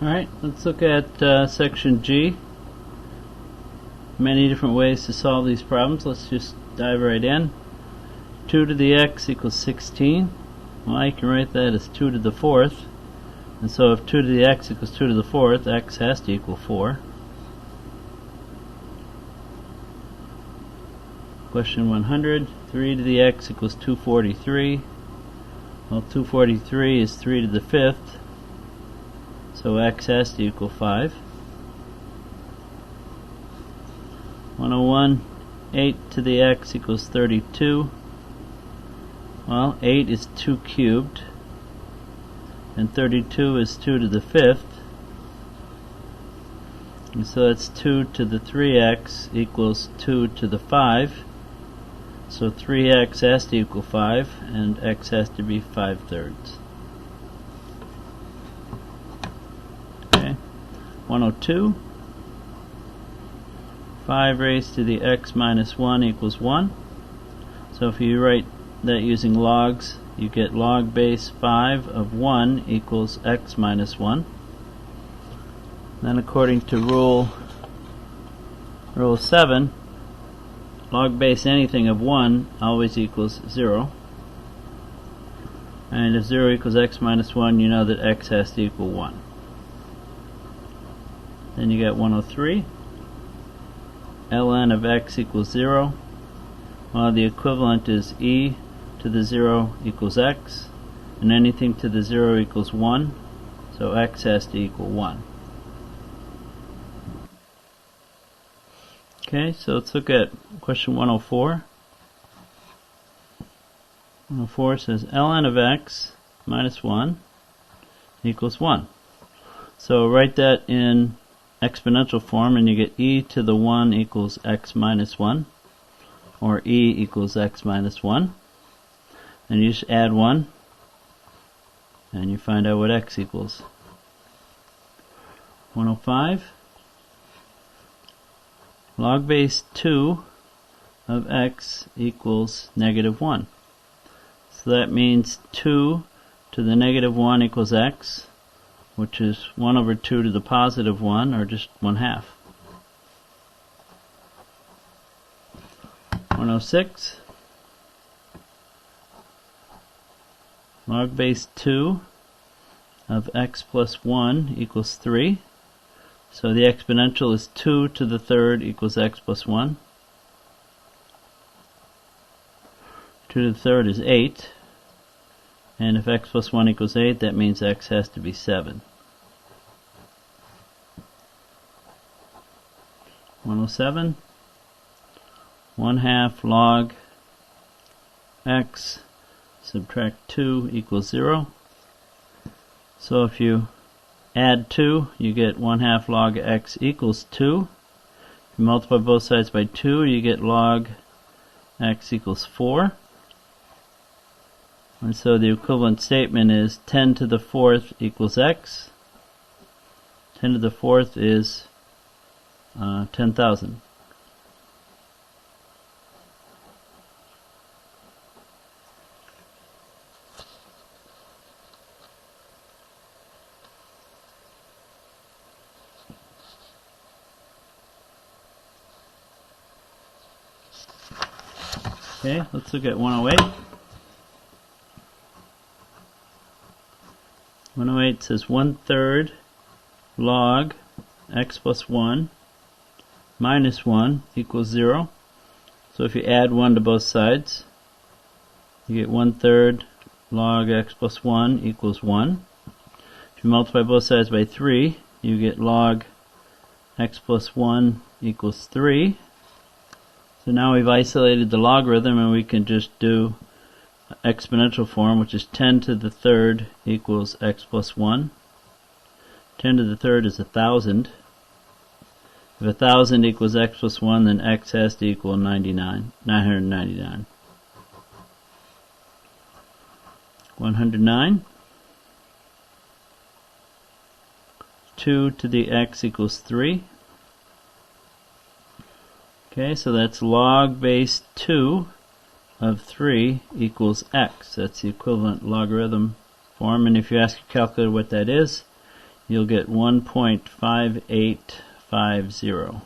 Alright, let's look at section G. Many different ways to solve these problems. Let's just dive right in. 2 to the x equals 16. Well, I can write that as 2 to the 4th. And so if 2 to the x equals 2 to the 4th, x has to equal 4. Question 100. 3 to the x equals 243. Well, 243 is 3 to the 5th. So x has to equal 5. 101, 8 to the x equals 32. Well, 8 is 2 cubed, and 32 is 2 to the 5th. And so that's 2 to the 3x equals 2 to the 5. So 3x has to equal 5, and x has to be 5/3. 102. 5 raised to the x minus 1 equals 1. So if you write that using logs, you get log base 5 of 1 equals x minus 1. Then according to rule 7, log base anything of 1 always equals 0. And if 0 equals x minus 1, you know that x has to equal 1. Then you get 103. ln of x equals 0. Well, the equivalent is e to the 0 equals x, and anything to the 0 equals 1, so x has to equal 1. Okay, so let's look at question 104. 104 says ln of x minus 1 equals 1. So write that in exponential form and you get e to the 1 equals x minus 1, or e equals x minus 1, and you just add 1 and you find out what x equals. 105, log base 2 of x equals negative 1. So that means 2 to the negative 1 equals x, which is 1 over 2 to the positive 1, or just 1/2. 106. Log base 2 of x plus 1 equals 3. So the exponential is 2 to the 3rd equals x plus 1. 2 to the 3rd is 8. And if x plus 1 equals 8, that means x has to be 7. 107. 1/2 log x subtract 2 equals 0. So if you add 2, you get 1/2 log x equals 2. If you multiply both sides by 2, you get log x equals 4. And so the equivalent statement is 10 to the 4th equals x. 10 to the 4th is 10,000. Okay, let's look at 108. 108 says 1/3 log x plus 1 minus 1 equals 0. So if you add 1 to both sides, you get 1/3 log x plus 1 equals 1. If you multiply both sides by 3, you get log x plus 1 equals 3. So now we've isolated the logarithm and we can just do exponential form, which is 10 to the 3rd equals x plus 1. 10 to the 3rd is 1,000. If 1,000 equals x plus 1, then x has to equal 999. 109. 2 to the x equals 3. Okay, so that's log base 2 of 3 equals x. That's the equivalent logarithm form, and if you ask your calculator what that is, you'll get 1.5850.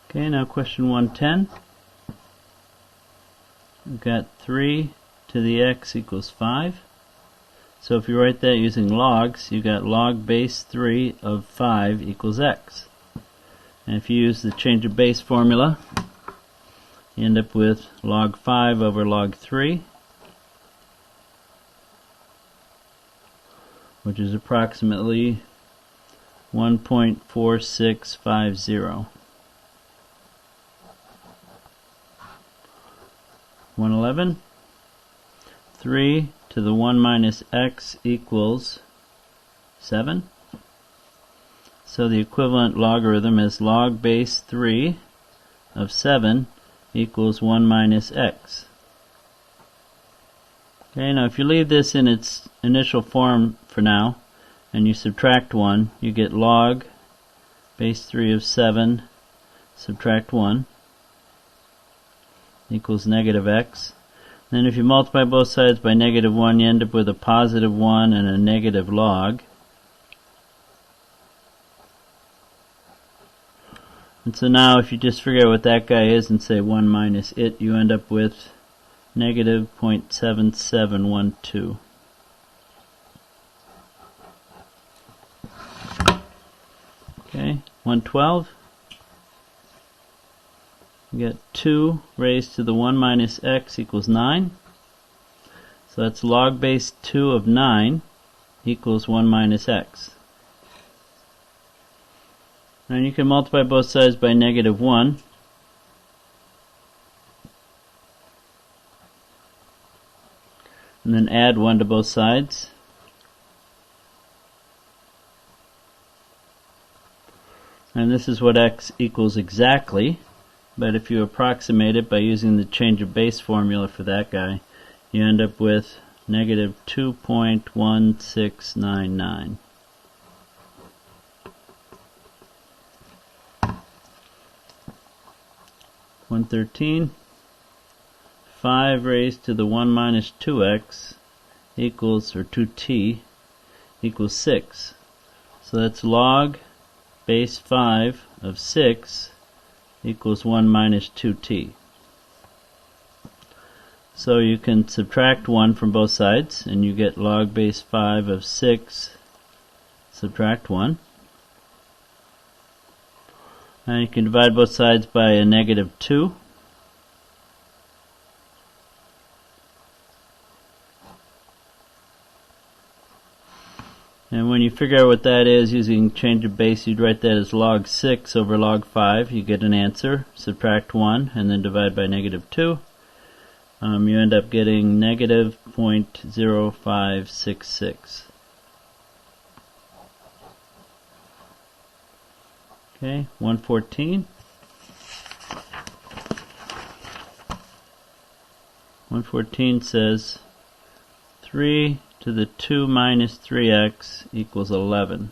Okay, now question 110. We've got 3 to the x equals 5. So if you write that using logs, you got log base 3 of 5 equals x. And if you use the change of base formula, you end up with log 5 over log 3, which is approximately 1.4650. 111. 3 to the 1 minus x equals 7. So the equivalent logarithm is log base 3 of 7 equals 1 minus x. Okay, now if you leave this in its initial form for now, and you subtract 1, you get log base 3 of 7 subtract 1 equals negative x. Then if you multiply both sides by negative 1, you end up with a positive 1 and a negative log. And so now if you just figure out what that guy is and say 1 minus it, you end up with negative 0.7712. Okay, 112. You get 2 raised to the 1 minus x equals 9. So that's log base 2 of 9 equals 1 minus x. And you can multiply both sides by negative 1. And then add 1 to both sides. And this is what x equals exactly. But if you approximate it by using the change of base formula for that guy, you end up with negative 2.1699. (113) 5 raised to the 1 minus 2x equals, or 2t, equals 6. So that's log base 5 of 6 equals 1 minus 2t. So you can subtract 1 from both sides, and you get log base 5 of 6 subtract 1. And you can divide both sides by a negative 2. And when you figure out what that is using change of base, you'd write that as log 6 over log 5. You get an answer, subtract 1, and then divide by negative 2. You end up getting negative 0.0566. Okay, 114. 114 says 3 to the 2 minus 3x equals 11.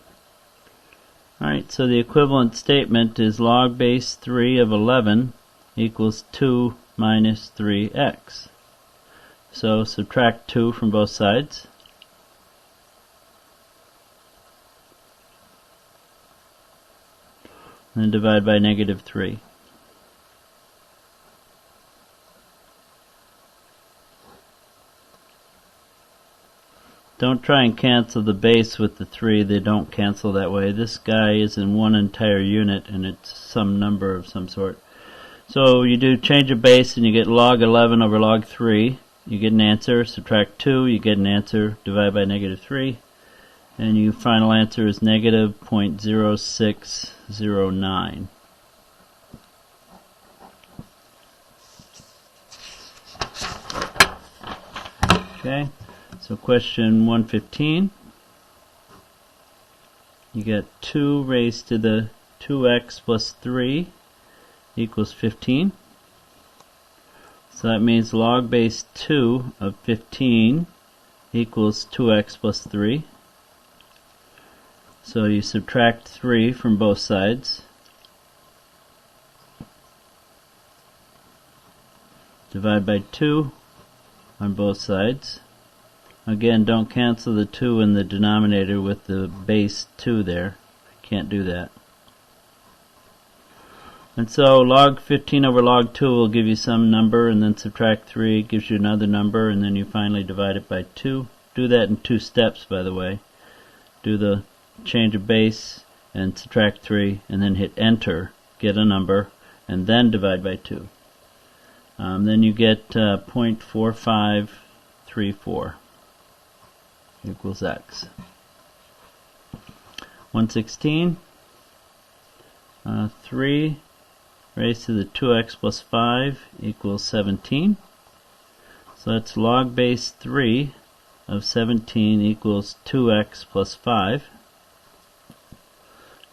Alright, so the equivalent statement is log base 3 of 11 equals 2 minus 3x. So subtract 2 from both sides. And divide by negative 3. Don't try and cancel the base with the 3. They don't cancel that way. This guy is in one entire unit, and it's some number of some sort. So you do change of base, and you get log 11 over log 3. You get an answer. Subtract 2, you get an answer. Divide by negative 3. And your final answer is negative 0.0609. Okay, so question 115. You get 2 raised to the 2x plus 3 equals 15. So that means log base 2 of 15 equals 2x plus 3. So you subtract 3 from both sides. Divide by 2. on both sides. Again, don't cancel the 2 in the denominator with the base 2 there. Can't do that. And so log 15 over log 2 will give you some number, and then subtract 3 gives you another number, and then you finally divide it by 2. Do that in 2 steps, by the way. Do the change of base and subtract 3, and then hit enter, get a number, and then divide by 2. Then you get 0.4534 equals x. 116, 3 raised to the 2x plus 5 equals 17. So that's log base 3 of 17 equals 2x plus 5.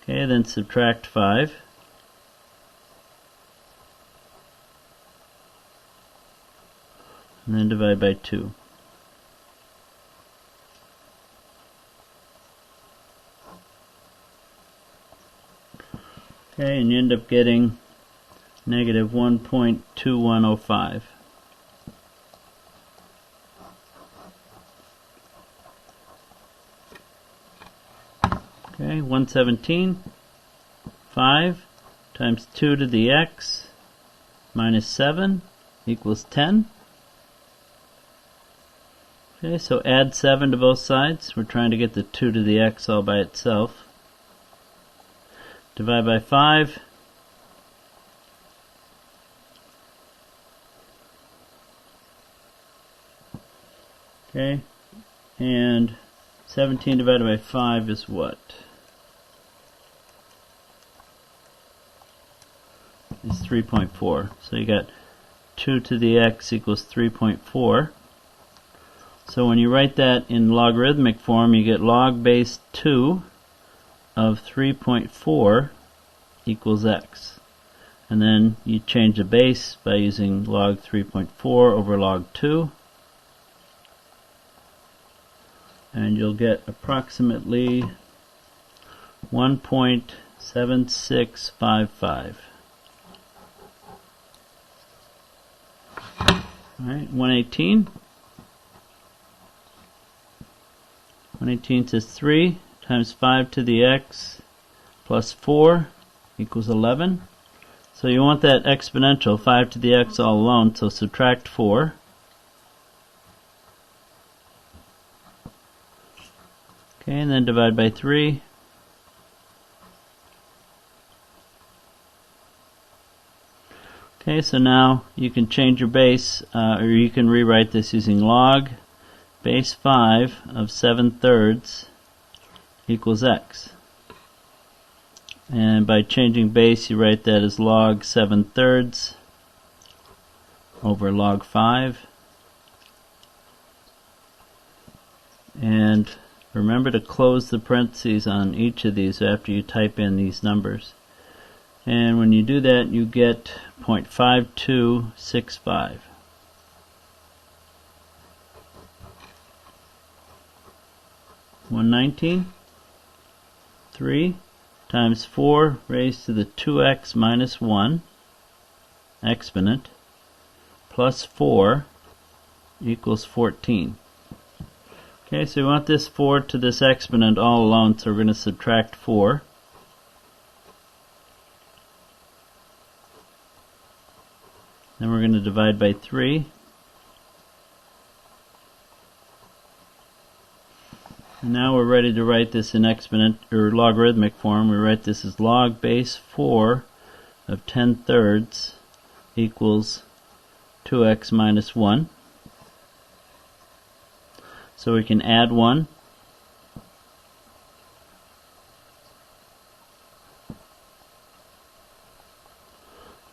Okay, then subtract 5. And then divide by 2. Okay, and you end up getting negative 1.2105. Okay, 117, 5 times 2 to the x minus 7 equals 10. Okay, so add 7 to both sides. We're trying to get the 2 to the x all by itself. Divide by 5. Okay, and 17 divided by 5 is what? Is 3.4. So you got 2 to the x equals 3.4. So when you write that in logarithmic form, you get log base 2 of 3.4 equals x. And then you change the base by using log 3.4 over log 2. And you'll get approximately 1.7655. Alright, 118. 118 says 3 times 5 to the x plus 4 equals 11. So you want that exponential, 5 to the x all alone, so subtract 4. Okay, and then divide by 3. Okay, so now you can change your base, or you can rewrite this using log base 5 of 7/3 equals x. And by changing base, you write that as log 7/3 over log 5. And remember to close the parentheses on each of these after you type in these numbers. And when you do that, you get 0.5265. $119, 3 times 4 raised to the 2x minus 1 exponent plus 4 equals 14. Okay, so we want this 4 to this exponent all alone, so we're going to subtract 4. Then we're going to divide by 3. And now we're ready to write this in exponent or logarithmic form. We write this as log base 4 of 10/3 equals 2x minus 1. So we can add 1.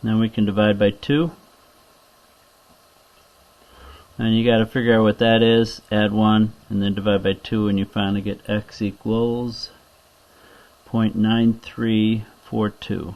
Then we can divide by 2. And you got to figure out what that is, add 1, and then divide by 2, and you finally get x equals 0.9342.